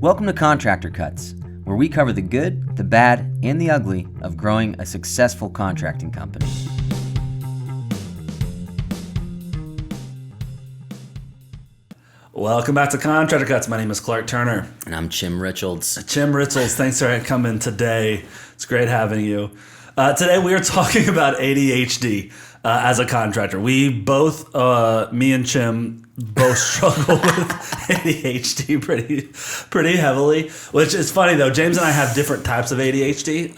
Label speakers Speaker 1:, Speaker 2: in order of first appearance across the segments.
Speaker 1: Welcome to Contractor Cuts, where we cover the good, the bad, and the ugly of growing a successful contracting company.
Speaker 2: Welcome back to Contractor Cuts. My name is Clark Turner.
Speaker 1: And I'm Chim Richards.
Speaker 2: Chim Richards, thanks for coming today. It's great having you. Today we are talking about ADHD as a contractor. We both, me and Chim, both struggle with ADHD pretty heavily, which is funny though. James and I have different types of ADHD,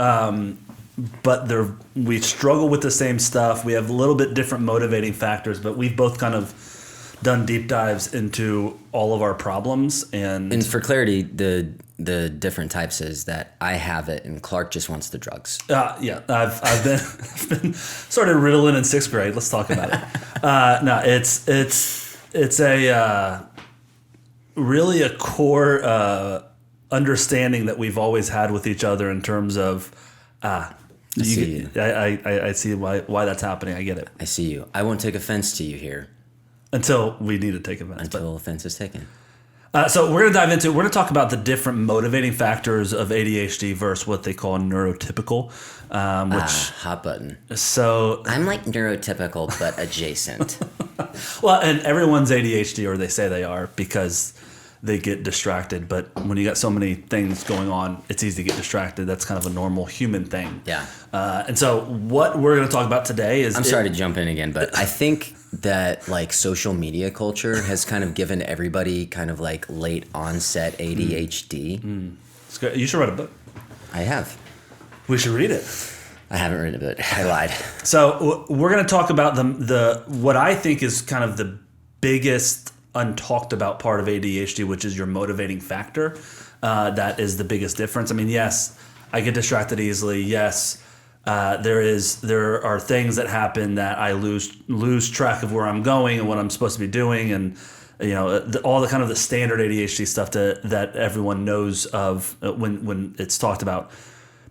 Speaker 2: but we struggle with the same stuff. We have a little bit different motivating factors, but we've both kind of done deep dives into all of our problems. And
Speaker 1: for clarity, the different types is that I have it and Clark just wants the drugs.
Speaker 2: Yeah, I've been started Ritalin in sixth grade. Let's talk about it. No, it's a really a core understanding that we've always had with each other in terms of I see why that's happening. I get it.
Speaker 1: I see you. I won't take offense to you here.
Speaker 2: Until we need to take offense.
Speaker 1: Until offense is taken.
Speaker 2: So we're going to talk about the different motivating factors of ADHD versus what they call neurotypical.
Speaker 1: Hot button.
Speaker 2: So
Speaker 1: I'm like neurotypical, but adjacent.
Speaker 2: Well, and everyone's ADHD, or they say they are, because they get distracted. But when you got so many things going on, it's easy to get distracted. That's kind of a normal human thing.
Speaker 1: Yeah.
Speaker 2: And so what we're going to talk about today is...
Speaker 1: I'm sorry to jump in again, but I think that like social media culture has kind of given everybody kind of like late onset ADHD.
Speaker 2: It's good. You should write a book.
Speaker 1: I have.
Speaker 2: We should read it.
Speaker 1: I haven't written a book. I lied.
Speaker 2: So we're going to talk about the what I think is kind of the biggest untalked about part of ADHD, which is your motivating factor. That is the biggest difference. I mean, yes, I get distracted easily. Yes, there are things that happen that I lose track of where I'm going and what I'm supposed to be doing, and all the kind of the standard ADHD stuff that everyone knows of when it's talked about.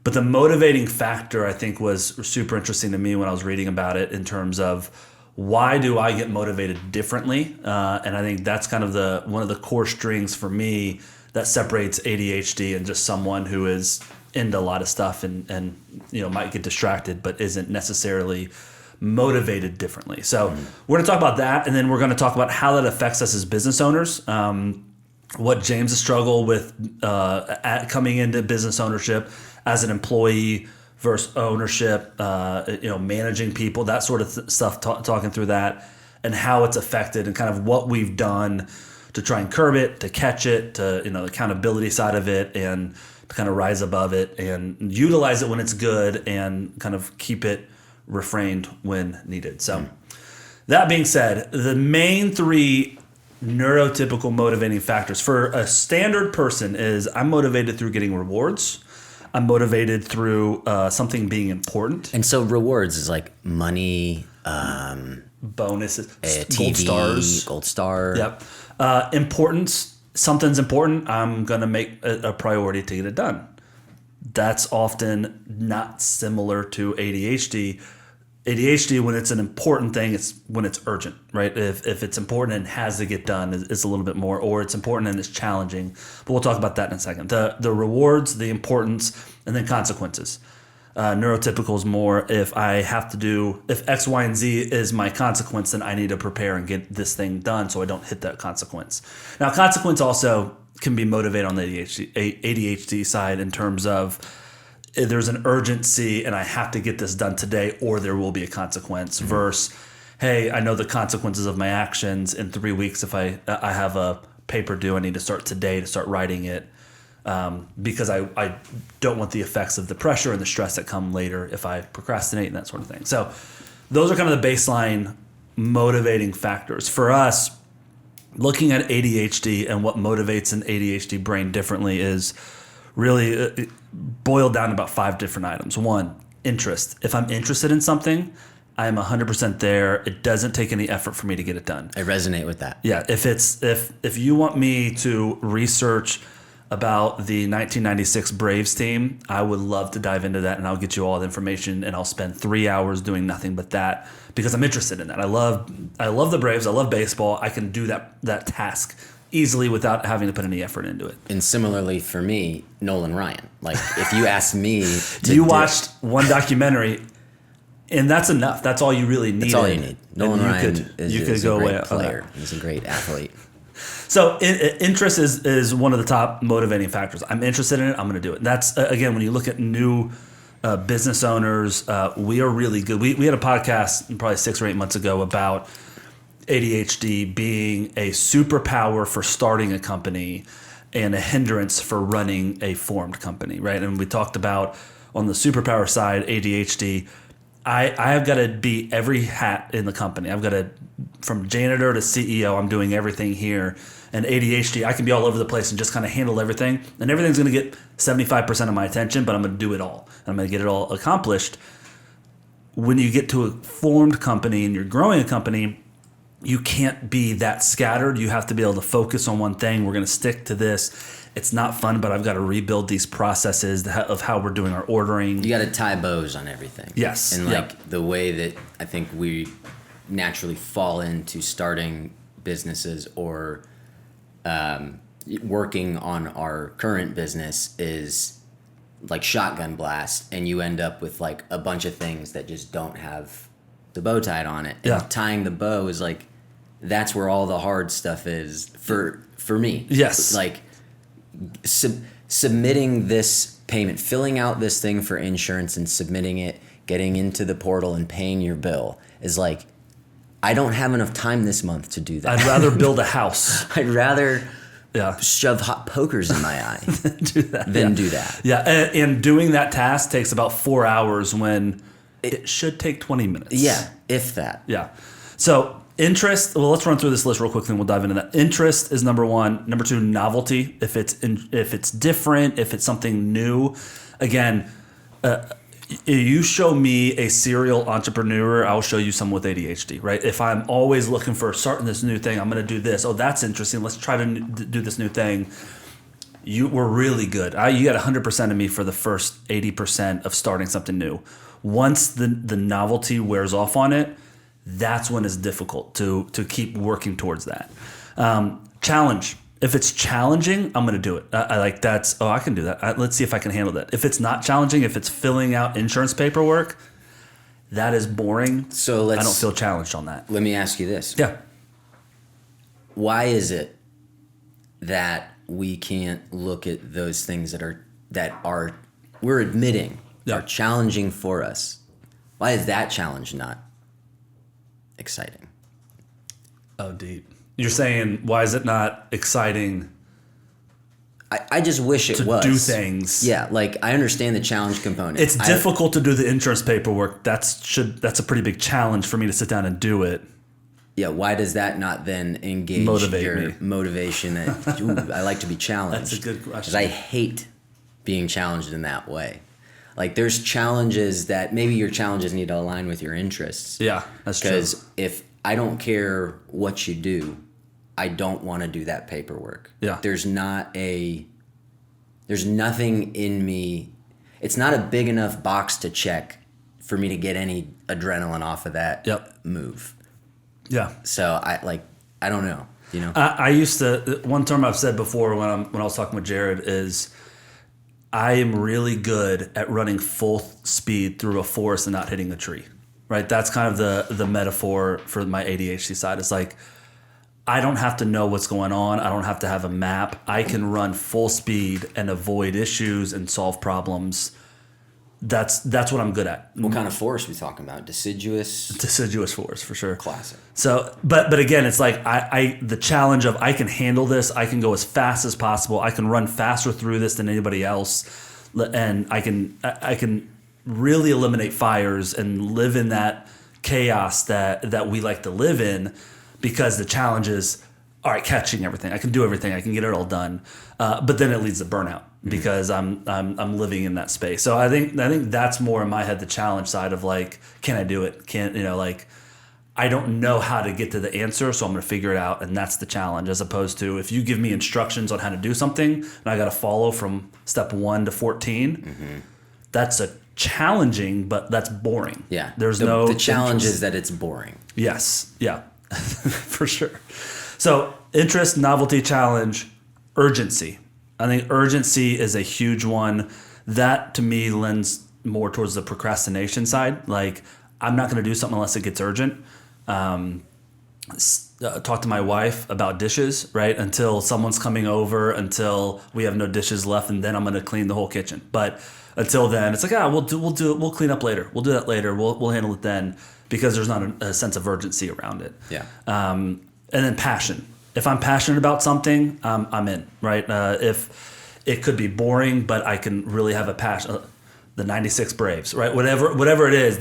Speaker 2: But the motivating factor, I think, was super interesting to me when I was reading about it in terms of why do I get motivated differently? And I think that's kind of one of the core strings for me that separates ADHD and just someone who is into a lot of stuff and might get distracted but isn't necessarily motivated differently. So we're going to talk about that, and then we're going to talk about how that affects us as business owners, what James has struggled with coming into business ownership as an employee versus ownership, managing people, that sort of stuff, talking through that and how it's affected and kind of what we've done to try and curb it, to catch it, to, the accountability side of it, and to kind of rise above it and utilize it when it's good and kind of keep it refrained when needed. So that being said, the main three neurotypical motivating factors for a standard person is I'm motivated through getting rewards. I'm motivated through something being important.
Speaker 1: And so rewards is like money,
Speaker 2: bonuses,
Speaker 1: TV, gold star.
Speaker 2: Yep. Importance. Something's important. I'm going to make a priority to get it done. That's often not similar to ADHD. ADHD, when it's an important thing, it's when it's urgent, right? If it's important and has to get done, it's a little bit more, or it's important and it's challenging. But we'll talk about that in a second. The rewards, the importance, and then consequences. Neurotypical is more if X, Y, and Z is my consequence, then I need to prepare and get this thing done so I don't hit that consequence. Now, consequence also can be motivated on the ADHD side in terms of there's an urgency and I have to get this done today or there will be a consequence versus, hey, I know the consequences of my actions in 3 weeks. If I have a paper due, I need to start today to start writing it because I don't want the effects of the pressure and the stress that come later if I procrastinate and that sort of thing. So those are kind of the baseline motivating factors. For us, looking at ADHD and what motivates an ADHD brain differently is really boiled down to about 5 different items. 1, interest. If I'm interested in something, I am 100% there. It doesn't take any effort for me to get it done.
Speaker 1: I resonate with that.
Speaker 2: Yeah. If you want me to research about the 1996 Braves team, I would love to dive into that, and I'll get you all the information, and I'll spend 3 hours doing nothing but that because I'm interested in that. I love the Braves. I love baseball. I can do that task easily without having to put any effort into it.
Speaker 1: And similarly for me, Nolan Ryan. Like if you asked me
Speaker 2: you watched one documentary and that's enough. That's all you really need.
Speaker 1: That's all you need. Nolan Ryan is a great player. He's a great athlete.
Speaker 2: So interest is one of the top motivating factors. I'm interested in it. I'm going to do it. And that's, again, when you look at new business owners, we are really good. We had a podcast probably 6 or 8 months ago about ADHD being a superpower for starting a company and a hindrance for running a formed company, right? And we talked about on the superpower side, ADHD, I have got to be every hat in the company. I've got to, from janitor to CEO, I'm doing everything here. And ADHD, I can be all over the place and just kind of handle everything. And everything's going to get 75% of my attention, but I'm going to do it all. And I'm going to get it all accomplished. When you get to a formed company and you're growing a company, you can't be that scattered. You have to be able to focus on one thing. We're going to stick to this. It's not fun, but I've got to rebuild these processes of how we're doing our ordering.
Speaker 1: You got to tie bows on everything.
Speaker 2: Yes.
Speaker 1: And the way that I think we naturally fall into starting businesses or working on our current business is like shotgun blast, and you end up with like a bunch of things that just don't have the bow tied on it. And tying the bow is like, that's where all the hard stuff is for me.
Speaker 2: Yes.
Speaker 1: Like submitting this payment, filling out this thing for insurance and submitting it, getting into the portal and paying your bill is like, I don't have enough time this month to do that.
Speaker 2: I'd rather build a house.
Speaker 1: I'd rather shove hot pokers in my eye than do that.
Speaker 2: Yeah, and doing that task takes about 4 hours when it should take 20 minutes.
Speaker 1: Yeah, if that.
Speaker 2: Yeah. So interest, well, let's run through this list real quickly and we'll dive into that. Interest is number one. Number two, novelty. If it's different, if it's something new. Again, you show me a serial entrepreneur, I'll show you someone with ADHD, right? If I'm always looking for starting this new thing, I'm going to do this. Oh, that's interesting. Let's try to do this new thing. You were really good. You got 100% of me for the first 80% of starting something new. Once the novelty wears off on it, that's when it's difficult to keep working towards that. Challenge. If it's challenging, I'm going to do it. I can do that. Let's see if I can handle that. If it's not challenging, if it's filling out insurance paperwork, that is boring.
Speaker 1: So
Speaker 2: I don't feel challenged on that.
Speaker 1: Let me ask you this.
Speaker 2: Yeah.
Speaker 1: Why is it that we can't look at those things that are we're admitting are challenging for us? Why is that challenge not exciting?
Speaker 2: Oh, deep. You're saying, why is it not exciting?
Speaker 1: I just wish it was.
Speaker 2: To do things.
Speaker 1: Yeah, like I understand the challenge component.
Speaker 2: It's difficult to do the insurance paperwork. That's a pretty big challenge for me to sit down and do it.
Speaker 1: Yeah, why does that not then engage your motivation that, I like to be challenged?
Speaker 2: That's a good question.
Speaker 1: Because I hate being challenged in that way. Like there's challenges that maybe your challenges need to align with your interests.
Speaker 2: Yeah, that's true.
Speaker 1: Because if I don't care what you do, I don't want to do that paperwork.
Speaker 2: Yeah.
Speaker 1: There's nothing in me. It's not a big enough box to check for me to get any adrenaline off of that move.
Speaker 2: Yeah.
Speaker 1: So I don't know, you know.
Speaker 2: I used to, one term I've said before when I was talking with Jared is I am really good at running full speed through a forest and not hitting a tree. Right? That's kind of the metaphor for my ADHD side. It's like I don't have to know what's going on. I don't have to have a map. I can run full speed and avoid issues and solve problems. That's what I'm good at.
Speaker 1: What kind of forest are we talking about? Deciduous
Speaker 2: forest for sure.
Speaker 1: Classic.
Speaker 2: So, but again, it's like the challenge of I can handle this. I can go as fast as possible. I can run faster through this than anybody else, and I can really eliminate fires and live in that chaos that we like to live in, because the challenge is, all right, catching everything. I can do everything. I can get it all done. But then it leads to burnout because I'm living in that space. So I think that's more in my head, the challenge side of like, can I do it? I don't know how to get to the answer, so I'm going to figure it out. And that's the challenge, as opposed to if you give me instructions on how to do something and I got to follow from step 1 to 14, that's a challenging, but that's boring.
Speaker 1: Yeah.
Speaker 2: The
Speaker 1: challenge is that it's boring.
Speaker 2: Yes. Yeah. For sure. So interest, novelty, challenge, urgency. I think urgency is a huge one. That to me lends more towards the procrastination side. Like, I'm not going to do something unless it gets urgent. Talk to my wife about dishes, right? Until someone's coming over, until we have no dishes left, and then I'm going to clean the whole kitchen. But until then, it's like, we'll clean up later. We'll do that later. We'll handle it then, because there's not a sense of urgency around it.
Speaker 1: Yeah.
Speaker 2: And then passion. If I'm passionate about something, I'm in, right? If it could be boring, but I can really have a passion. The 96 Braves, right? Whatever it is.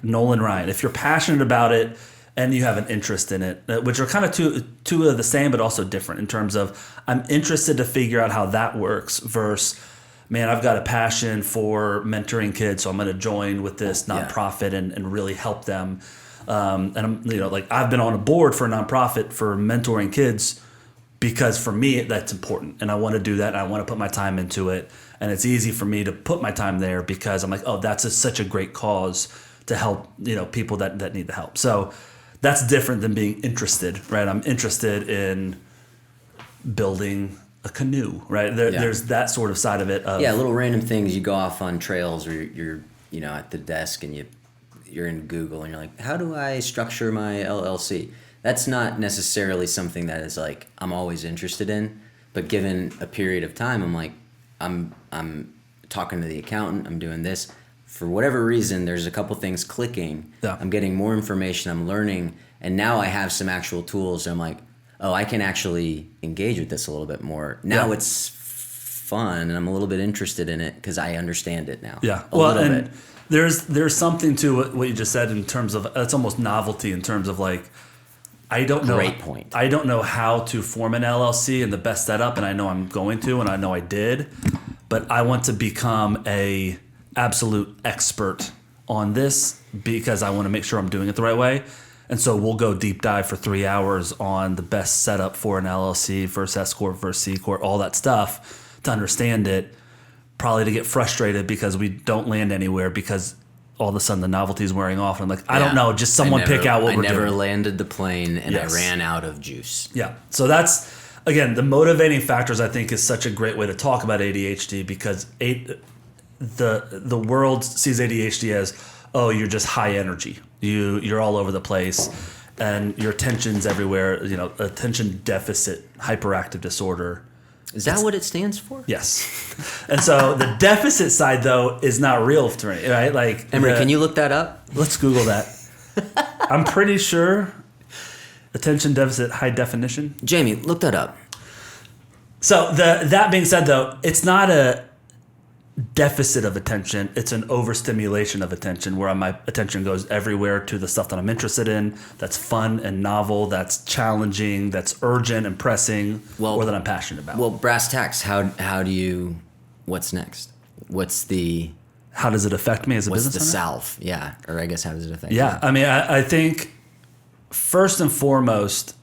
Speaker 2: Nolan Ryan. If you're passionate about it and you have an interest in it, which are kind of two of the same, but also different in terms of I'm interested to figure out how that works versus, man, I've got a passion for mentoring kids, so I'm going to join with this nonprofit and really help them. And I'm, I've been on a board for a nonprofit for mentoring kids because for me that's important, and I want to do that. And I want to put my time into it, and it's easy for me to put my time there because I'm like, oh, that's such a great cause to help people that need the help. So that's different than being interested, right? I'm interested in building a canoe, right? There's that sort of side of it.
Speaker 1: Little random things. You go off on trails, or you're at the desk and you're in Google and you're like, how do I structure my LLC? That's not necessarily something that is like I'm always interested in, but given a period of time, I'm like, I'm talking to the accountant, I'm doing this. For whatever reason, there's a couple things clicking. Yeah. I'm getting more information, I'm learning, and now I have some actual tools. And I'm like, oh, I can actually engage with this a little bit more. Now it's fun, and I'm a little bit interested in it because I understand it now.
Speaker 2: Yeah, and there's something to what you just said in terms of it's almost novelty in terms of like, I don't know.
Speaker 1: Great point.
Speaker 2: I don't know how to form an LLC and the best setup, and I know I'm going to, and I know I did, but I want to become a absolute expert on this because I want to make sure I'm doing it the right way. And so we'll go deep dive for 3 hours on the best setup for an LLC versus S Corp versus C Corp, all that stuff to understand it. Probably to get frustrated because we don't land anywhere because all of a sudden the novelty is wearing off. And I'm like, I don't know, just someone pick out what we're doing.
Speaker 1: I never landed the plane and I ran out of juice.
Speaker 2: Yeah. So that's, again, the motivating factors I think is such a great way to talk about ADHD because the world sees ADHD as, oh, you're just high energy. You're all over the place and your attention's everywhere, attention deficit hyperactive disorder.
Speaker 1: Is that what it stands for?
Speaker 2: Yes. And so the deficit side, though, is not real to me, right? Like,
Speaker 1: Emery, can you look that up?
Speaker 2: Let's Google that. I'm pretty sure attention deficit high definition.
Speaker 1: Jamie, look that up.
Speaker 2: So that being said, though, it's not a deficit of attention. It's an overstimulation of attention where my attention goes everywhere to the stuff that I'm interested in, that's fun and novel, that's challenging, that's urgent and pressing, or that I'm passionate about.
Speaker 1: Well, brass tacks, what's next?
Speaker 2: How does it affect me as a business owner?
Speaker 1: What's the salve? Yeah. Or I guess how does it affect you?
Speaker 2: Yeah. I mean, I think first and foremost,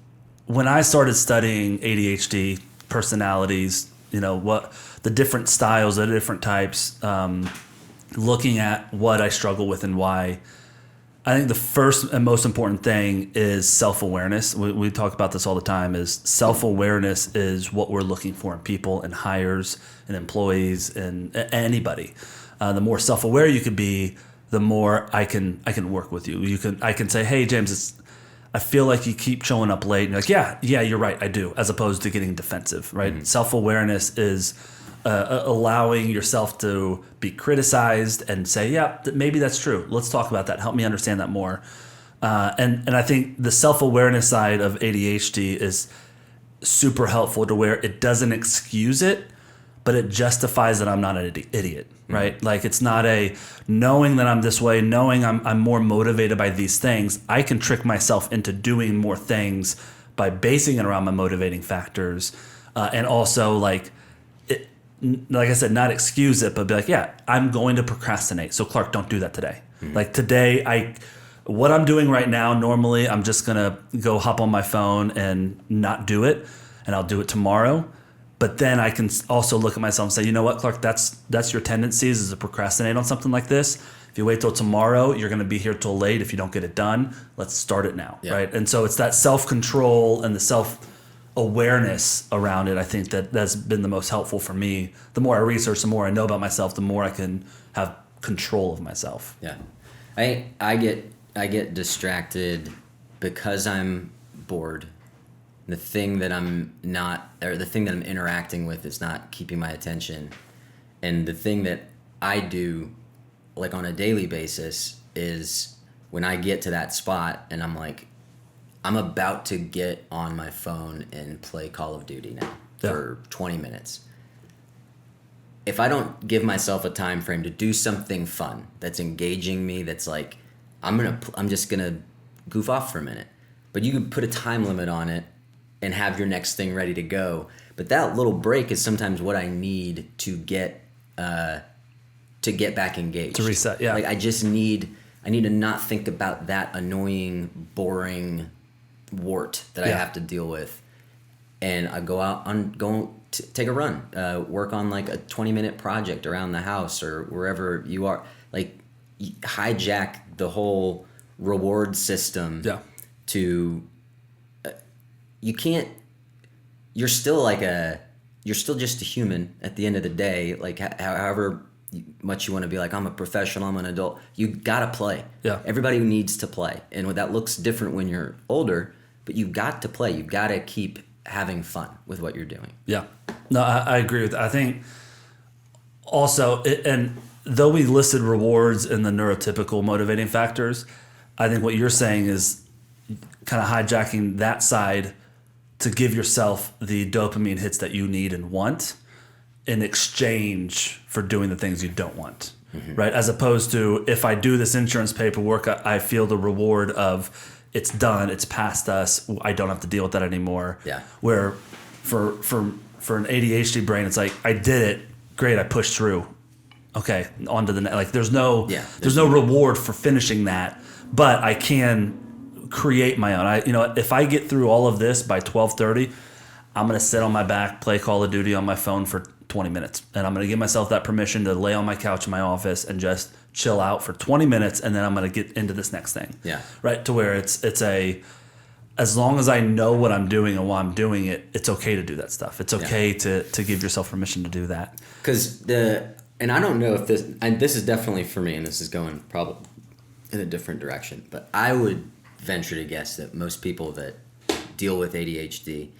Speaker 2: when I started studying ADHD, personalities, what the different styles, the different types, looking at what I struggle with and why. I think the first and most important thing is self-awareness. We talk about this all the time, is self-awareness is what we're looking for in people and hires and employees and anybody. The more self-aware you could be, the more I can work with you. I can say, hey, James, I feel like you keep showing up late. And you're like, yeah, you're right, I do, as opposed to getting defensive, right? Mm-hmm. Self-awareness is allowing yourself to be criticized and say, maybe that's true. Let's talk about that. Help me understand that more. And I think the self-awareness side of ADHD is super helpful to where it doesn't excuse it, but it justifies that I'm not an idiot, right? Mm-hmm. Like it's not knowing that I'm this way, knowing I'm more motivated by these things. I can trick myself into doing more things by basing it around my motivating factors. And also like I said, not excuse it, but be like, I'm going to procrastinate. So Clark, don't do that today. Mm-hmm. Like today, what I'm doing right now, normally I'm just going to go hop on my phone and not do it. And I'll do it tomorrow. But then I can also look at myself and say, you know what, Clark, that's your tendencies is to procrastinate on something like this. If you wait till tomorrow, you're going to be here till late if you don't get it done. Let's start it now, right? And so it's that self-control and the awareness around it, I think that's been the most helpful for me. The more I research, the more I know about myself, the more I can have control of myself.
Speaker 1: Yeah. I get distracted because I'm bored. The thing that I'm interacting with is not keeping my attention. And the thing that I do, like on a daily basis, is when I get to that spot and I'm like, I'm about to get on my phone and play Call of Duty now for 20 minutes. If I don't give myself a time frame to do something fun that's engaging me, that's like, I'm just gonna goof off for a minute. But you can put a time limit on it and have your next thing ready to go. But that little break is sometimes what I need to get back engaged.
Speaker 2: To reset, yeah.
Speaker 1: Like I need to not think about that annoying, boring wart that I have to deal with. And I go out take a run, work on like a 20-minute project around the house or wherever you are. Like hijack the whole reward system to you're still just a human at the end of the day. Like however much you want to be like, I'm a professional, I'm an adult, you gotta play. Everybody needs to play, and that looks different when you're older, but you've got to play. You've got to keep having fun with what you're doing.
Speaker 2: No, I agree with that. I think also and though we listed rewards in the neurotypical motivating factors, I think what you're saying is kind of hijacking that side to give yourself the dopamine hits that you need and want in exchange for doing the things you don't want, right? As opposed to, if I do this insurance paperwork, I feel the reward of it's done, it's past us, I don't have to deal with that anymore. Where for an ADHD brain, it's like, I did it, great, I pushed through. Okay, on to the next. Like there's no reward for finishing that, but I can create my own. If I get through all of this by 12:30, I'm gonna sit on my back, play Call of Duty on my phone for 20 minutes, and I'm gonna give myself that permission to lay on my couch in my office and just chill out for 20 minutes, and then I'm gonna get into this next thing. Right, to where it's as long as I know what I'm doing and why I'm doing it, it's okay to do that stuff. It's okay to give yourself permission to do that.
Speaker 1: Because and I don't know if this is definitely for me, and this is going probably in a different direction, but I would venture to guess that most people that deal with ADHD,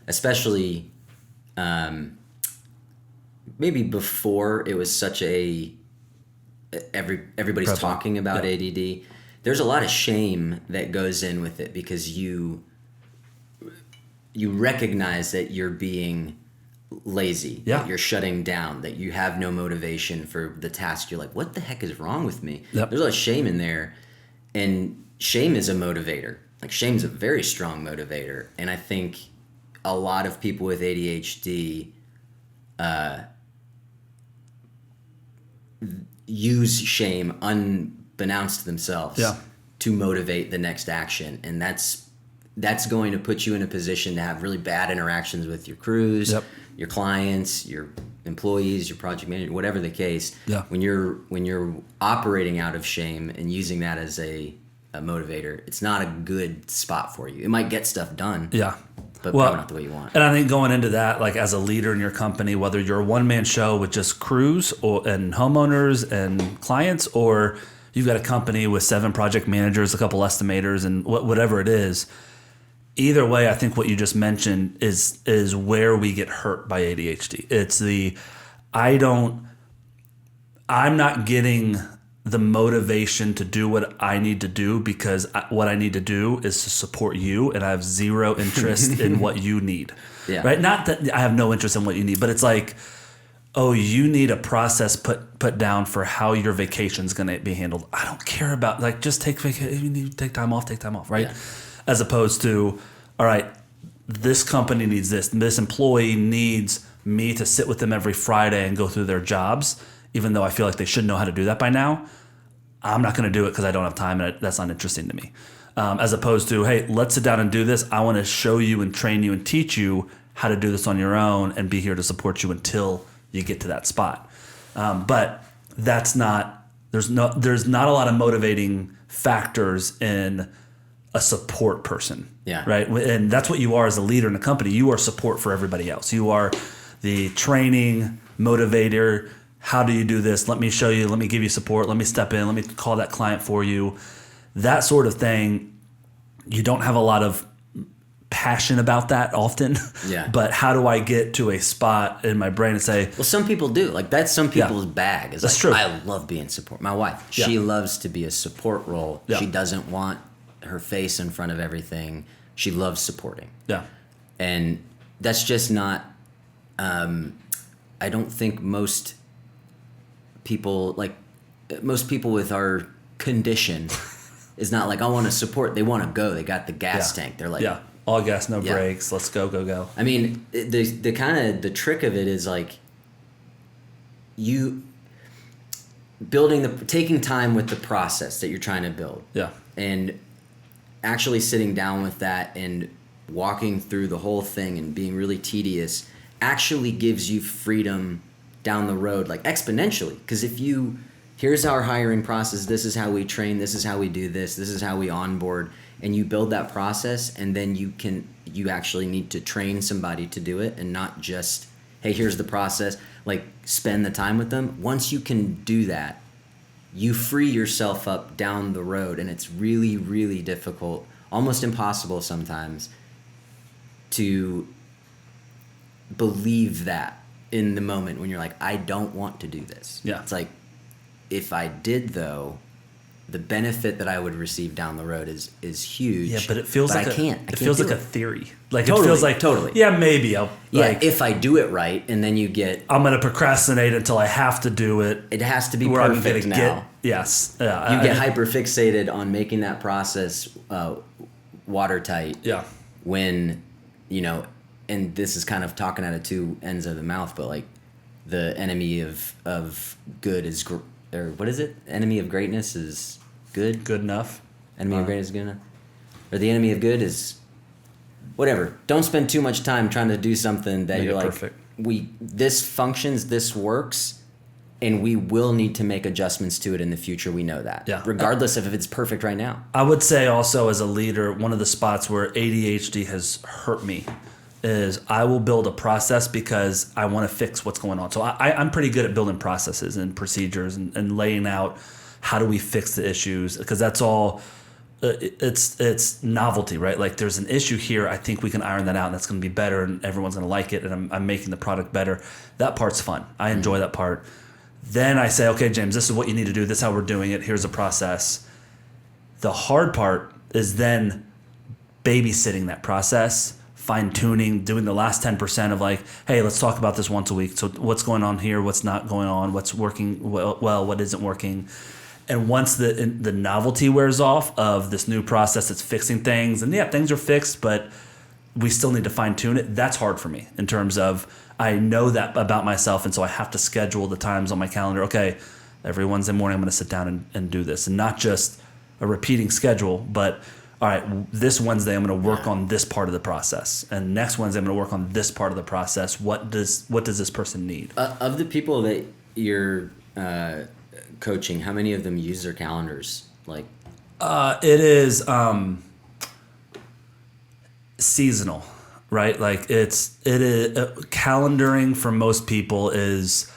Speaker 1: especially maybe before it was such everybody's talking about ADD, there's a lot of shame that goes in with it, because you recognize that you're being lazy, that you're shutting down, that you have no motivation for the task. You're like, what the heck is wrong with me? There's a lot of shame in there, and shame is a motivator. Like shame's a very strong motivator, and I think a lot of people with ADHD use shame unbeknownst to themselves to motivate the next action, and that's going to put you in a position to have really bad interactions with your crews, your clients, your employees, your project manager, whatever the case. When you're operating out of shame and using that as a motivator, it's not a good spot for you. It might get stuff done, but probably not the way you want.
Speaker 2: And I think going into that, like as a leader in your company, whether you're a one-man show with just crews and homeowners and clients, or you've got a company with 7 project managers, a couple estimators, and whatever it is, either way, I think what you just mentioned is where we get hurt by ADHD. It's I'm not getting the motivation to do what I need to do, because what I need to do is to support you, and I have zero interest in what you need. Right? Not that I have no interest in what you need, but it's like, oh, you need a process put down for how your vacation's going to be handled. I don't care about, like, just take vacation. If you need to take time off, right? As opposed to, all right, this company needs this. This employee needs me to sit with them every Friday and go through their jobs, even though I feel like they should know how to do that by now. I'm not going to do it because I don't have time, and that's not interesting to me. As opposed to, hey, let's sit down and do this. I want to show you and train you and teach you how to do this on your own, and be here to support you until you get to that spot. But that's not, there's not a lot of motivating factors in a support person.
Speaker 1: Yeah.
Speaker 2: Right. And that's what you are as a leader in a company. You are support for everybody else. You are the training motivator. How do you do this? Let me show you. Let me give you support. Let me step in. Let me call that client for you. That sort of thing. You don't have a lot of passion about that often.
Speaker 1: Yeah.
Speaker 2: But how do I get to a spot in my brain and say,
Speaker 1: well, some people do. Like, that's some people's bag. It's
Speaker 2: that's
Speaker 1: like,
Speaker 2: true.
Speaker 1: I love being support. My wife, she loves to be a support role.
Speaker 2: Yeah.
Speaker 1: She doesn't want her face in front of everything. She loves supporting.
Speaker 2: Yeah.
Speaker 1: And that's just not, I don't think most people with our condition is not like, I want to support. They want to go. They got the gas tank. They're like,
Speaker 2: all gas, no brakes. Let's go, go, go.
Speaker 1: I mean, the kind of the trick of it is like you taking time with the process that you're trying to build.
Speaker 2: Yeah.
Speaker 1: And actually sitting down with that and walking through the whole thing and being really tedious actually gives you freedom down the road, like exponentially. Because here's our hiring process, this is how we train, this is how we do this is how we onboard, and you build that process, and then you actually need to train somebody to do it and not just, hey, here's the process, like spend the time with them. Once you can do that, you free yourself up down the road, and it's really, really difficult, almost impossible sometimes, to believe that in the moment when you're like, I don't want to do this.
Speaker 2: Yeah.
Speaker 1: It's like, if I did though, the benefit that I would receive down the road is huge.
Speaker 2: Yeah, but it feels like
Speaker 1: I can't
Speaker 2: it feels like a theory. Like
Speaker 1: Totally,
Speaker 2: it feels like
Speaker 1: totally.
Speaker 2: Yeah, maybe I'll.
Speaker 1: Yeah,
Speaker 2: like,
Speaker 1: if I do it right, and then you get,
Speaker 2: I'm gonna procrastinate until I have to do it.
Speaker 1: it has to be
Speaker 2: Where I'm
Speaker 1: perfect
Speaker 2: gonna
Speaker 1: now.
Speaker 2: Yes.
Speaker 1: You get hyper fixated on making that process watertight.
Speaker 2: Yeah.
Speaker 1: When, and this is kind of talking out of two ends of the mouth, but like the enemy of good is, or what is it? Enemy of greatness is good.
Speaker 2: Good enough.
Speaker 1: Enemy of greatness is good enough. Or the enemy of good is whatever. Don't spend too much time trying to do something that
Speaker 2: Make
Speaker 1: you're
Speaker 2: it
Speaker 1: like,
Speaker 2: perfect.
Speaker 1: This functions, this works, and we will need to make adjustments to it in the future. We know that.
Speaker 2: Yeah.
Speaker 1: Regardless of if it's perfect right now.
Speaker 2: I would say also as a leader, one of the spots where ADHD has hurt me is I will build a process because I want to fix what's going on. So I'm pretty good at building processes and procedures and laying out how do we fix the issues, because that's all. It's novelty, right? Like there's an issue here. I think we can iron that out, and that's going to be better, and everyone's going to like it, and I'm making the product better. That part's fun. I enjoy that part. Then I say, okay, James, this is what you need to do. This is how we're doing it. Here's a process. The hard part is then babysitting that process, fine-tuning, doing the last 10% of like, hey, let's talk about this once a week. So what's going on here? What's not going on? What's working well? What isn't working? And once the novelty wears off of this new process that's fixing things, and yeah, things are fixed, but we still need to fine-tune it. That's hard for me in terms of I know that about myself, and so I have to schedule the times on my calendar. Okay, every Wednesday morning I'm going to sit down and do this, and not just a repeating schedule, but all right, this Wednesday I'm going to work on this part of the process, and next Wednesday I'm going to work on this part of the process. What does this person need?
Speaker 1: Of the people that you're coaching, how many of them use their calendars? Like,
Speaker 2: it is seasonal, right? Like it is calendaring for most people is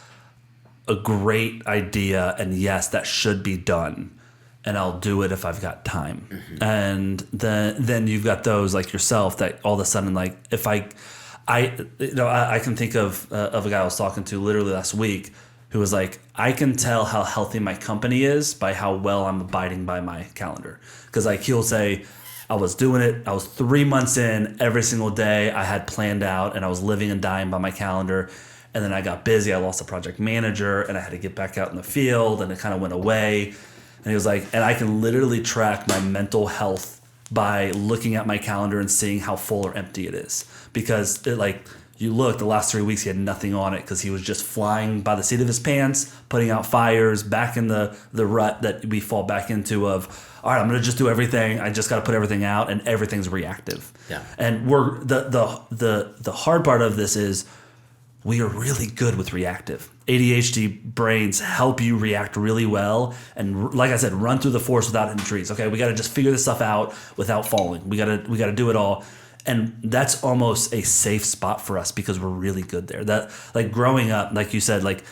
Speaker 2: a great idea, and yes, that should be done, and I'll do it if I've got time. Mm-hmm. And then you've got those like yourself that all of a sudden, like if I can think of a guy I was talking to literally last week who was like, I can tell how healthy my company is by how well I'm abiding by my calendar. Because like he'll say, I was doing it, I was 3 months in, every single day I had planned out, and I was living and dying by my calendar. And then I got busy, I lost a project manager, and I had to get back out in the field, and it kind of went away. And he was like, and I can literally track my mental health by looking at my calendar and seeing how full or empty it is. Because it like, you look, the last 3 weeks he had nothing on it because he was just flying by the seat of his pants, putting out fires, back in the rut that we fall back into of, all right, I'm going to just do everything. I just got to put everything out, and everything's reactive.
Speaker 1: Yeah.
Speaker 2: And we're the hard part of this is we are really good with reactive. ADHD brains help you react really well. And like I said, run through the forest without hitting trees. Okay, we got to just figure this stuff out without falling. We got to do it all. And that's almost a safe spot for us because we're really good there. That, like, growing up, like you said, like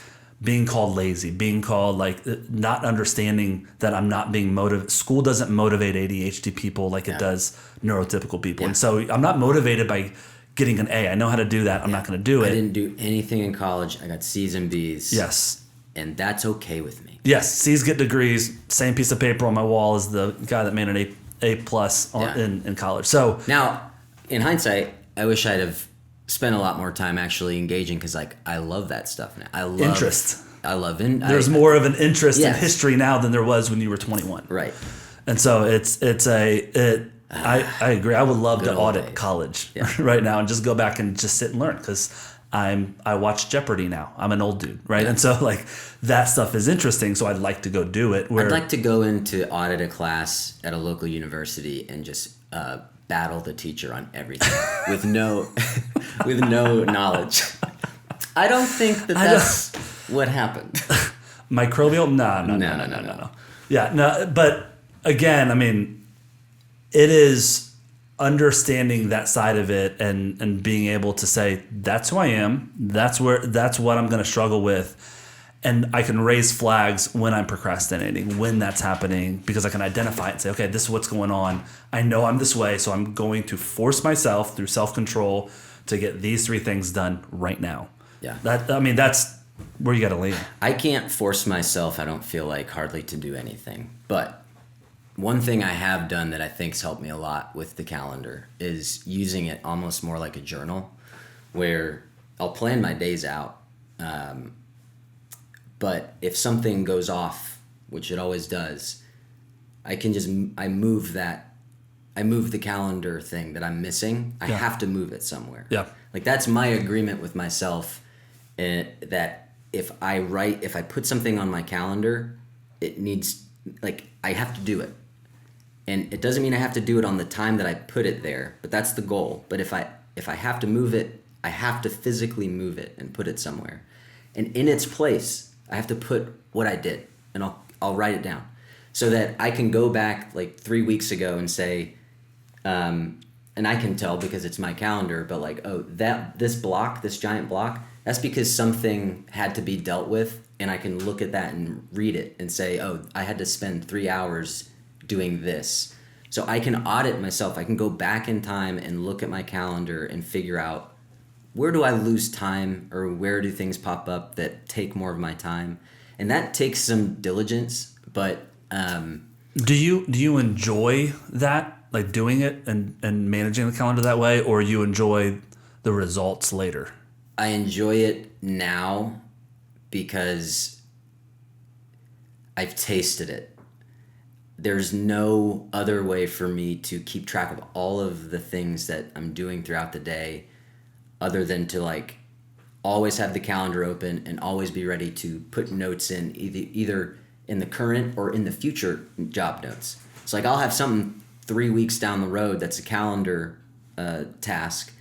Speaker 2: being called lazy, being called like not understanding that I'm not being motivated. School doesn't motivate ADHD people like it does neurotypical people. Yeah. And so I'm not motivated by getting an A. I know how to do that. I'm not going to do it.
Speaker 1: I didn't do anything in college. I got C's and B's.
Speaker 2: Yes.
Speaker 1: And that's okay with me.
Speaker 2: Yes. C's get degrees. Same piece of paper on my wall as the guy that made an A plus in college. So
Speaker 1: now, in hindsight, I wish I'd have spent a lot more time actually engaging because, like, I love that stuff now. I love
Speaker 2: interest.
Speaker 1: I love
Speaker 2: There's more of an interest in history now than there was when you were 21.
Speaker 1: Right.
Speaker 2: And so I agree. I would love to audit college right now and just go back and just sit and learn because I watch Jeopardy now. I'm an old dude, right? Yeah. And so like that stuff is interesting. So I'd like to go do it.
Speaker 1: I'd like to go into audit a class at a local university and just battle the teacher on everything with no knowledge. I don't think that's what happened.
Speaker 2: Microbial? No. Yeah, no. But again, I mean, it is understanding that side of it and being able to say, that's who I am. That's what I'm going to struggle with. And I can raise flags when I'm procrastinating, when that's happening, because I can identify it and say, okay, this is what's going on. I know I'm this way, so I'm going to force myself through self-control to get these 3 things done right now.
Speaker 1: Yeah.
Speaker 2: That's where you got to lean.
Speaker 1: I can't force myself, I don't feel like, hardly to do anything. But one thing I have done that I think's helped me a lot with the calendar is using it almost more like a journal where I'll plan my days out. But if something goes off, which it always does, I move the calendar thing that I'm missing. I have to move it somewhere.
Speaker 2: Yeah.
Speaker 1: Like that's my agreement with myself that if I put something on my calendar, it needs, like, I have to do it. And it doesn't mean I have to do it on the time that I put it there, but that's the goal. But if I have to move it, I have to physically move it and put it somewhere. And in its place, I have to put what I did, and I'll write it down so that I can go back like 3 weeks ago and say, and I can tell because it's my calendar, but like, oh, this giant block, that's because something had to be dealt with, and I can look at that and read it and say, oh, I had to spend 3 hours doing this. So I can audit myself. I can go back in time and look at my calendar and figure out, where do I lose time, or where do things pop up that take more of my time? And that takes some diligence, but
Speaker 2: do you enjoy that, like doing it and managing the calendar that way, or you enjoy the results later?
Speaker 1: I enjoy it now because I've tasted it. There's no other way for me to keep track of all of the things that I'm doing throughout the day other than to like always have the calendar open and always be ready to put notes in either in the current or in the future job notes. It's like I'll have something 3 weeks down the road that's a calendar task,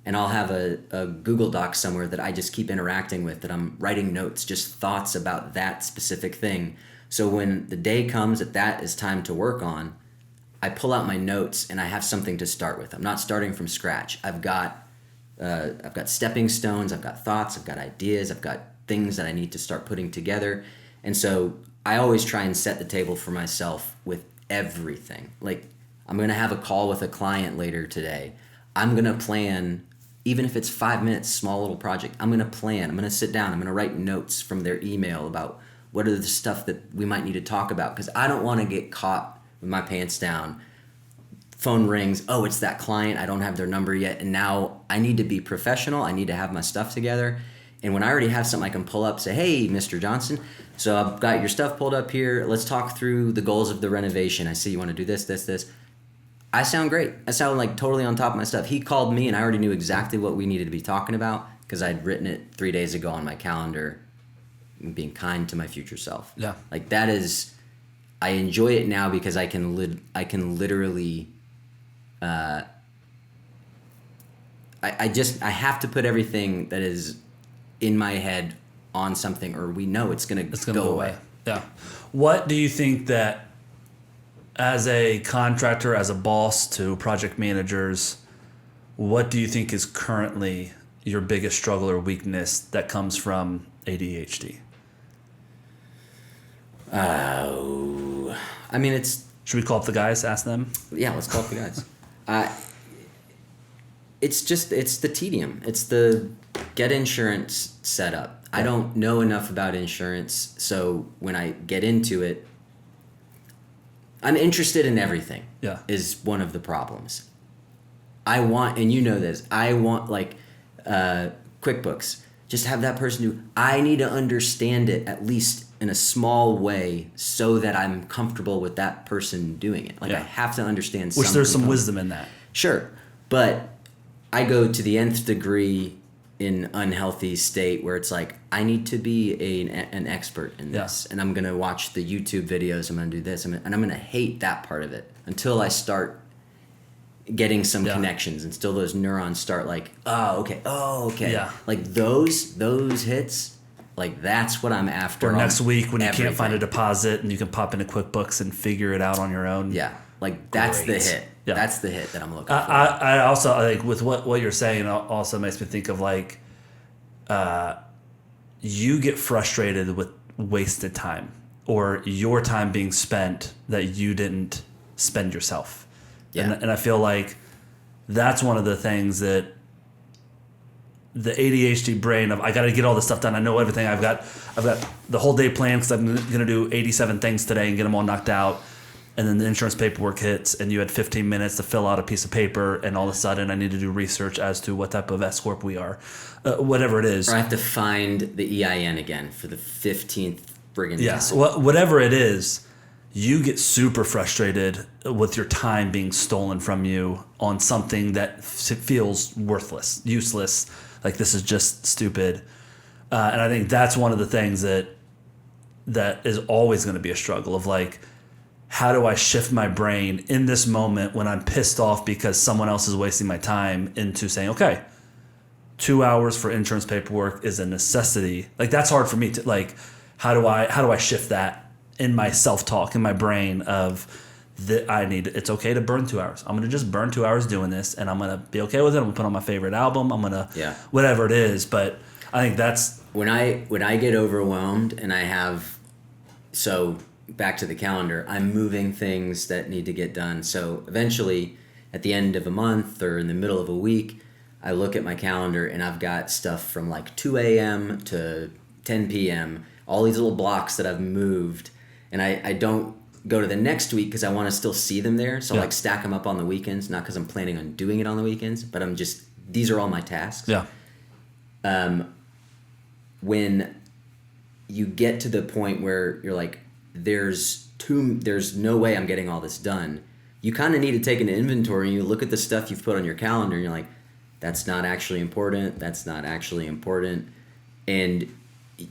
Speaker 1: and I'll have a Google Doc somewhere that I just keep interacting with, that I'm writing notes, just thoughts about that specific thing. So when the day comes that is time to work on, I pull out my notes and I have something to start with. I'm not starting from scratch. I've got stepping stones, I've got thoughts, I've got ideas, I've got things that I need to start putting together. And so I always try and set the table for myself with everything. Like, I'm going to have a call with a client later today. I'm going to plan, even if it's 5 minutes, small little project, I'm going to plan. I'm going to sit down. I'm going to write notes from their email about what are the stuff that we might need to talk about, because I don't want to get caught with my pants down. Phone rings, oh, it's that client, I don't have their number yet, and now I need to be professional, I need to have my stuff together. And when I already have something I can pull up, say, hey, Mr. Johnson, so I've got your stuff pulled up here, let's talk through the goals of the renovation. I see you want to do this. I sound great. I sound like totally on top of my stuff. He called me and I already knew exactly what we needed to be talking about because I'd written it 3 days ago on my calendar, being kind to my future self.
Speaker 2: Yeah.
Speaker 1: Like that is, I enjoy it now because I can literally... I have to put everything that is in my head on something, or we know it's going to go away.
Speaker 2: Yeah. What do you think that, as a contractor, as a boss to project managers, what do you think is currently your biggest struggle or weakness that comes from ADHD?
Speaker 1: I mean,
Speaker 2: Should we call up the guys, ask them?
Speaker 1: Yeah, let's call up the guys. It's the tedium. It's the get insurance setup. I don't know enough about insurance, so when I get into it, I'm interested in everything.
Speaker 2: Yeah.
Speaker 1: Is one of the problems. I want, and you know this, I want like QuickBooks. Just have that person do, I need to understand it at least in a small way so that I'm comfortable with that person doing it. Like I have to understand something.
Speaker 2: Which there's some wisdom in that.
Speaker 1: Sure. But I go to the nth degree in unhealthy state where it's like, I need to be an expert in this. And I'm going to watch the YouTube videos. I'm going to do this. And I'm going to hate that part of it until I start getting some connections and still those neurons start like, oh, okay. Yeah. Like those hits, like that's what I'm after.
Speaker 2: Or next week when you can't find a deposit and you can pop into QuickBooks and figure it out on your own.
Speaker 1: Yeah. Like that's the hit. Yeah. That's the hit that I'm looking for.
Speaker 2: I also, like with what you're saying also makes me think of like, you get frustrated with wasted time or your time being spent that you didn't spend yourself. Yeah. And I feel like that's one of the things that the ADHD brain of, I got to get all this stuff done. I know everything. I've got the whole day planned because I'm going to do 87 things today and get them all knocked out. And then the insurance paperwork hits and you had 15 minutes to fill out a piece of paper and all of a sudden I need to do research as to what type of S-Corp we are, whatever it is.
Speaker 1: Or I have to find the EIN again for the 15th friggin'
Speaker 2: Yes, whatever it is. You get super frustrated with your time being stolen from you on something that feels worthless, useless, like this is just stupid. And I think that's one of the things that is always going to be a struggle of like, how do I shift my brain in this moment when I'm pissed off because someone else is wasting my time into saying, okay, 2 hours for insurance paperwork is a necessity. Like that's hard for me to like, how do I shift that in my self-talk, in my brain of that it's okay to burn 2 hours. I'm going to just burn 2 hours doing this and I'm going to be okay with it. I'm going to put on my favorite album. I'm going to, whatever it is. But I think that's
Speaker 1: when I get overwhelmed and so back to the calendar, I'm moving things that need to get done. So eventually at the end of a month or in the middle of a week, I look at my calendar and I've got stuff from like 2 a.m. to 10 p.m., all these little blocks that I've moved. And I don't go to the next week because I want to still see them there. So I like stack them up on the weekends, not because I'm planning on doing it on the weekends, but these are all my tasks.
Speaker 2: Yeah.
Speaker 1: When you get to the point where you're like, there's no way I'm getting all this done, you kind of need to take an inventory and you look at the stuff you've put on your calendar and you're like, that's not actually important. That's not actually important. And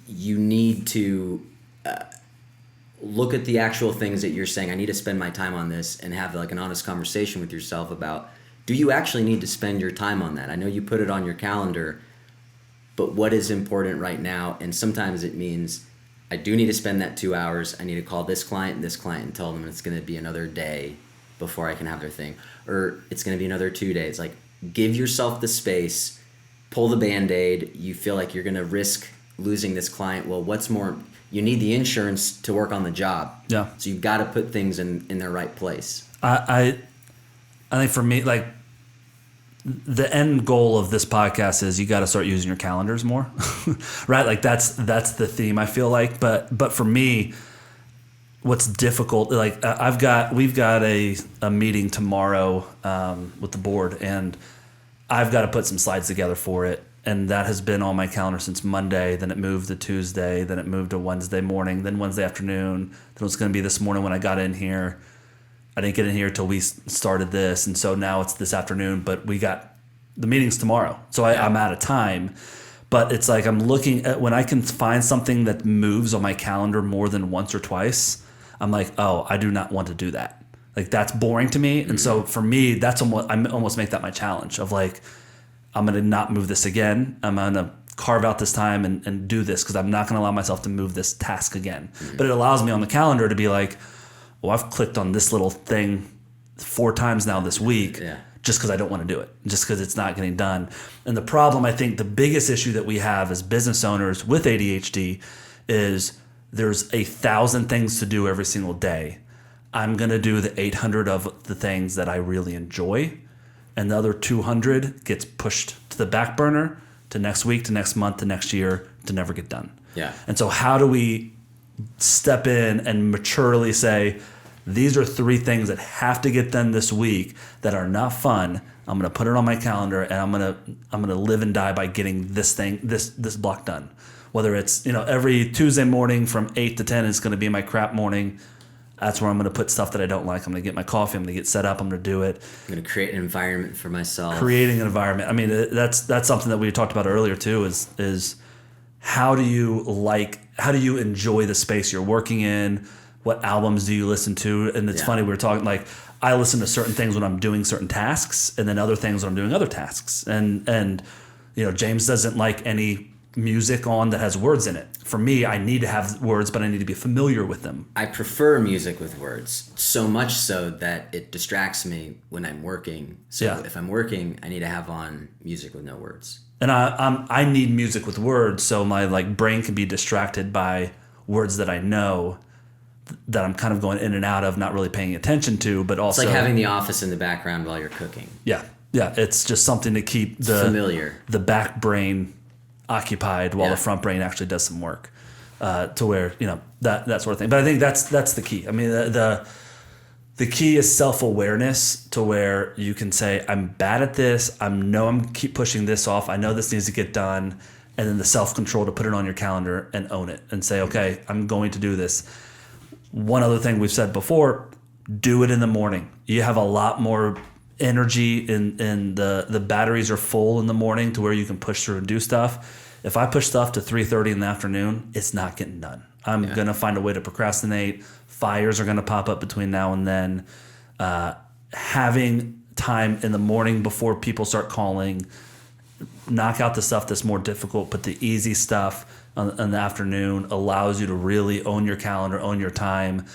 Speaker 1: you need to look at the actual things that you're saying, I need to spend my time on this, and have like an honest conversation with yourself about, do you actually need to spend your time on that? I know you put it on your calendar, but what is important right now? And sometimes it means I do need to spend that 2 hours. I need to call this client and tell them it's going to be another day before I can have their thing. Or it's going to be another 2 days. Like, give yourself the space, pull the Band-Aid. You feel like you're going to risk losing this client. Well, what's more, you need the insurance to work on the job.
Speaker 2: Yeah.
Speaker 1: So you've got to put things in their right place.
Speaker 2: I think for me, like, the end goal of this podcast is you got to start using your calendars more, right? Like that's the theme, I feel like. But for me, what's difficult, like we've got a meeting tomorrow with the board, and I've got to put some slides together for it. And that has been on my calendar since Monday. Then it moved to Tuesday. Then it moved to Wednesday morning. Then Wednesday afternoon. Then it was going to be this morning when I got in here. I didn't get in here till we started this, and so now it's this afternoon. But we got the meetings tomorrow, so I'm out of time. But it's like I'm looking at when I can find something that moves on my calendar more than once or twice. I'm like, oh, I do not want to do that. Like that's boring to me, and so for me, I almost make that my challenge of like, I'm gonna not move this again. I'm gonna carve out this time and do this because I'm not going to allow myself to move this task again. But it allows me on the calendar to be like, well, I've clicked on this little thing 4 times now this week just because I don't want to do it, just because it's not getting done. And the problem, I think the biggest issue that we have as business owners with ADHD is there's 1,000 things to do every single day. I'm going to do the 800 of the things that I really enjoy, and the other 200 gets pushed to the back burner to next week, to next month, to next year, to never get done.
Speaker 1: Yeah.
Speaker 2: And so how do we step in and maturely say, these are 3 things that have to get done this week that are not fun. I'm going to put it on my calendar, and I'm going to live and die by getting this block done. Whether it's, every Tuesday morning from 8 to 10 is going to be my crap morning. That's where I'm going to put stuff that I don't like. I'm going to get my coffee. I'm going to get set up. I'm going to do it.
Speaker 1: I'm going to create an environment for myself.
Speaker 2: Creating an environment. I mean, that's something that we talked about earlier too. Is how do you enjoy the space you're working in? What albums do you listen to? And it's funny, we were talking like I listen to certain things when I'm doing certain tasks, and then other things when I'm doing other tasks. And James doesn't like any music on that has words in it. For me, I need to have words, but I need to be familiar with them.
Speaker 1: I prefer music with words, so much so that it distracts me when I'm working. So if I'm working, I need to have on music with no words.
Speaker 2: And I need music with words, so my brain can be distracted by words that I know that I'm kind of going in and out of, not really paying attention to, but also...
Speaker 1: It's like having The Office in the background while you're cooking.
Speaker 2: Yeah. It's just something to keep the back brain occupied while the front brain actually does some work, to where that sort of thing. But I think that's the key. I mean, the key is self-awareness, to where you can say, I'm bad at this. I'm keep pushing this off. I know this needs to get done, and then the self-control to put it on your calendar and own it and say, okay, I'm going to do this. One other thing we've said before: do it in the morning. You have a lot more energy, and the batteries are full in the morning to where you can push through and do stuff. If I push stuff to 3:30 in the afternoon, it's not getting done. I'm going to find a way to procrastinate. Fires are going to pop up between now and then. Having time in the morning before people start calling, knock out the stuff that's more difficult, but the easy stuff in the afternoon allows you to really own your calendar, own your time.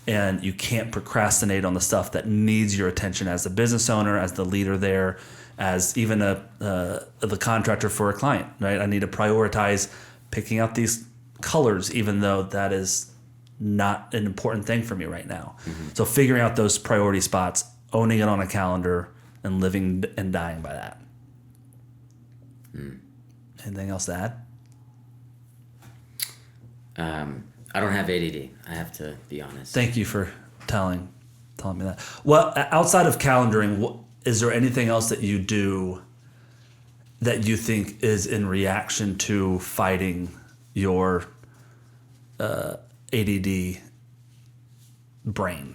Speaker 2: And you can't procrastinate on the stuff that needs your attention as a business owner, as the leader there, as even the contractor for a client, right? I need to prioritize picking out these colors, even though that is not an important thing for me right now. Mm-hmm. So figuring out those priority spots, owning it on a calendar, and living and dying by that. Anything else to add?
Speaker 1: I don't have ADD. I have to be honest.
Speaker 2: Thank you for telling me that. Well, outside of calendaring, is there anything else that you do that you think is in reaction to fighting your ADD brain?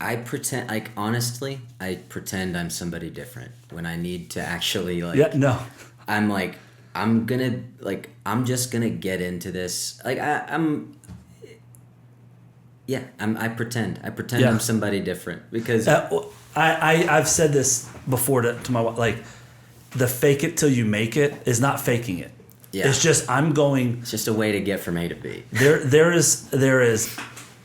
Speaker 1: I pretend, honestly, I pretend I'm somebody different when I need to actually, I'm like, I'm just gonna get into this. I pretend I'm somebody different because
Speaker 2: I've said this before to my wife, the fake it till you make it is not faking it. Yeah. It's just it's
Speaker 1: just a way to get from A to B.
Speaker 2: There is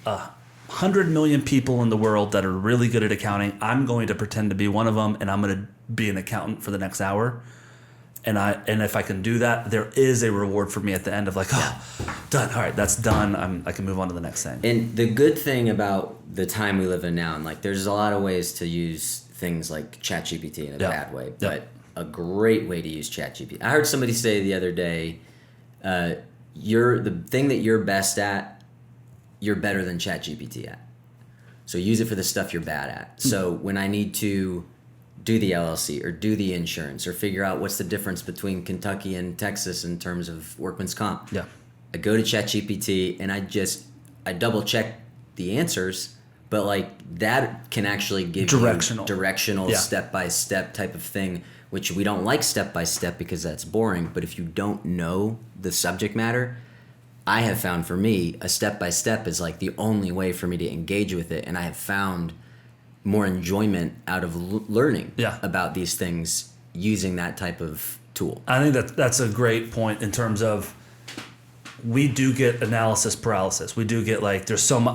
Speaker 2: 100 million people in the world that are really good at accounting. I'm going to pretend to be one of them, and I'm going to be an accountant for the next hour. And if I can do that, there is a reward for me at the end of done. All right, that's done. I can move on to the next thing.
Speaker 1: And the good thing about the time we live in now, and there's a lot of ways to use things like ChatGPT in a bad way, but a great way to use ChatGPT. I heard somebody say the other day, the thing that you're best at, you're better than ChatGPT at. So use it for the stuff you're bad at. So when I need to do the LLC or do the insurance or figure out what's the difference between Kentucky and Texas in terms of workman's comp, I go to ChatGPT and I double check the answers, but that can actually give directional step-by-step type of thing, which we don't like step-by-step because that's boring. But if you don't know the subject matter, I have found for me a step-by-step is the only way for me to engage with it. And I have found more enjoyment out of learning
Speaker 2: Yeah.
Speaker 1: about these things using that type of tool.
Speaker 2: I think that's a great point in terms of we do get analysis paralysis. We do get like there's so much.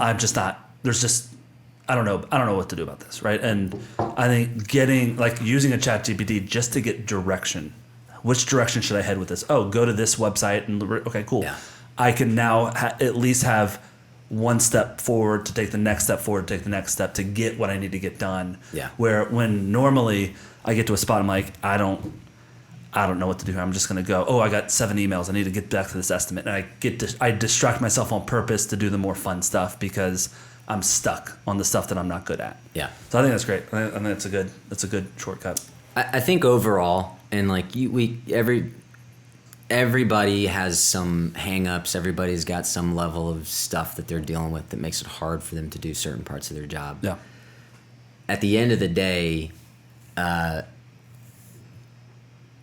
Speaker 2: I don't know what to do about this, right? And I think getting like using a ChatGPT just to get direction. Which direction should I head with this? Oh, go to this website and okay, cool.
Speaker 1: Yeah.
Speaker 2: I can now at least have one step forward to take the next step forward to take the next step to get what I need to get done.
Speaker 1: Yeah.
Speaker 2: Where when normally I get to a spot, I'm like, I don't know what to do here. I'm just going to go, oh, I got 7 emails. I need to get back to this estimate. And I distract myself on purpose to do the more fun stuff because I'm stuck on the stuff that I'm not good at.
Speaker 1: Yeah.
Speaker 2: So I think that's great. I think that's a good shortcut.
Speaker 1: I think overall, and like everybody has some hang-ups. Everybody's got some level of stuff that they're dealing with that makes it hard for them to do certain parts of their job.
Speaker 2: Yeah.
Speaker 1: At the end of the day,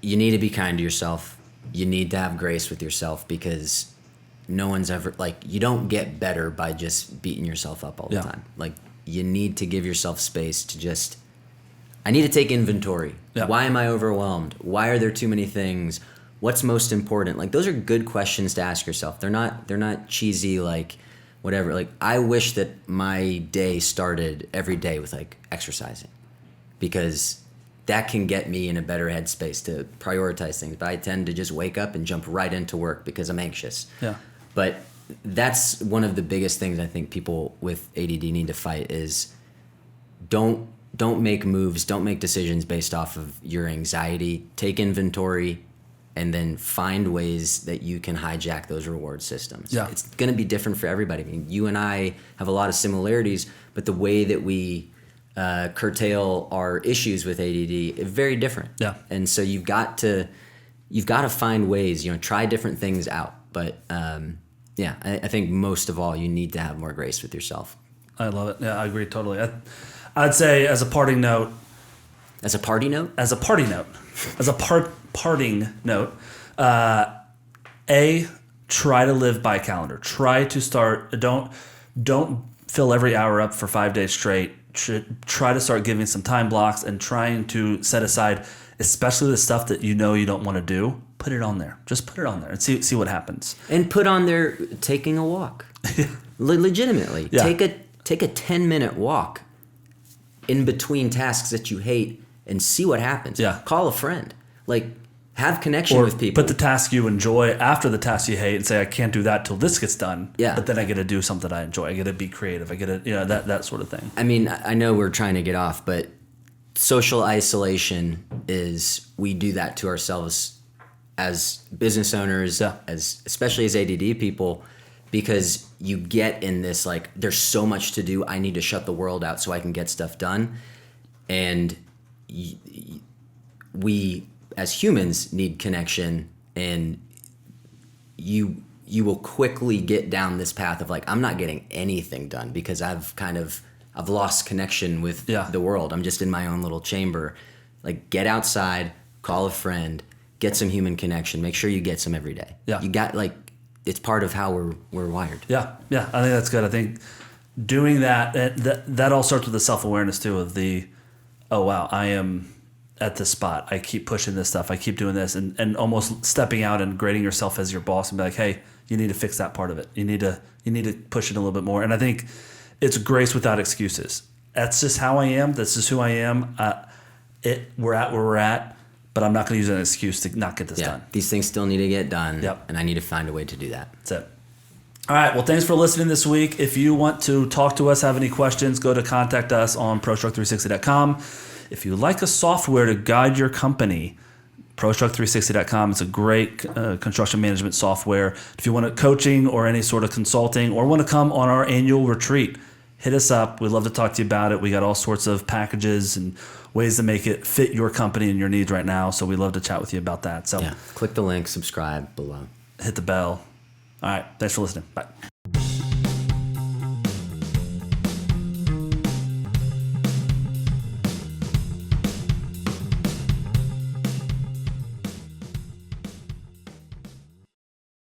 Speaker 1: you need to be kind to yourself. You need to have grace with yourself because no one's ever you don't get better by just beating yourself up all the time. Like you need to give yourself space to just, I need to take inventory.
Speaker 2: Yeah.
Speaker 1: Why am I overwhelmed? Why are there too many things? What's most important? Like those are good questions to ask yourself. They're not cheesy like whatever. Like I wish that my day started every day with like exercising because that can get me in a better headspace to prioritize things. But I tend to just wake up and jump right into work because I'm anxious.
Speaker 2: Yeah.
Speaker 1: But that's one of the biggest things I think people with ADD need to fight is don't make moves, don't make decisions based off of your anxiety. Take inventory and then find ways that you can hijack those reward systems.
Speaker 2: Yeah.
Speaker 1: It's going to be different for everybody. I mean, you and I have a lot of similarities, but the way that we curtail our issues with ADD is very different.
Speaker 2: Yeah.
Speaker 1: And so you've got to find ways, try different things out. But I think most of all, you need to have more grace with yourself.
Speaker 2: I love it. Yeah, I agree totally. I'd say as a parting note.
Speaker 1: As a party note?
Speaker 2: As a party note. As a parting note. Try to live by calendar. Try to start. Don't fill every hour up for 5 days straight. Try to start giving some time blocks and trying to set aside, especially the stuff that you don't want to do. Put it on there. Just put it on there and see what happens.
Speaker 1: And put on there taking a walk. Legitimately.
Speaker 2: Yeah.
Speaker 1: Take a 10-minute walk in between tasks that you hate and see what happens.
Speaker 2: Yeah.
Speaker 1: Call a friend. Like have connection with people.
Speaker 2: Put the task you enjoy after the task you hate and say, I can't do that till this gets done.
Speaker 1: Yeah.
Speaker 2: But then I get to do something I enjoy. I get to be creative. I get to, that sort of thing.
Speaker 1: I mean, I know we're trying to get off, but social isolation is, we do that to ourselves as business owners, especially as ADD people, because you get in this, like, there's so much to do. I need to shut the world out so I can get stuff done. And we, as humans, need connection, and you will quickly get down this path of like, I'm not getting anything done because I've lost connection with the world. I'm just in my own little chamber. Like, get outside, call a friend, get some human connection. Make sure you get some every day.
Speaker 2: Yeah.
Speaker 1: You got, like, it's part of how we're wired.
Speaker 2: Yeah. Yeah. I think that's good. I think doing that all starts with the self-awareness too, of the, oh wow, I am at this spot. I keep pushing this stuff. I keep doing this, and almost stepping out and grading yourself as your boss and be like, hey, you need to fix that part of it. You need to push it a little bit more. And I think it's grace without excuses. That's just how I am. That's just who I am. We're at where we're at, but I'm not going to use an excuse to not get this done.
Speaker 1: These things still need to get done.
Speaker 2: Yep.
Speaker 1: And I need to find a way to do that.
Speaker 2: That's it. All right. Well, thanks for listening this week. If you want to talk to us, have any questions, go to contact us on prostruct360.com. If you like a software to guide your company, prostruct360.com. It's a great construction management software. If you want coaching or any sort of consulting, or want to come on our annual retreat, hit us up. We'd love to talk to you about it. We got all sorts of packages and ways to make it fit your company and your needs right now. So we'd love to chat with you about that. So
Speaker 1: click the link, subscribe below.
Speaker 2: Hit the bell. All right. Thanks for listening. Bye.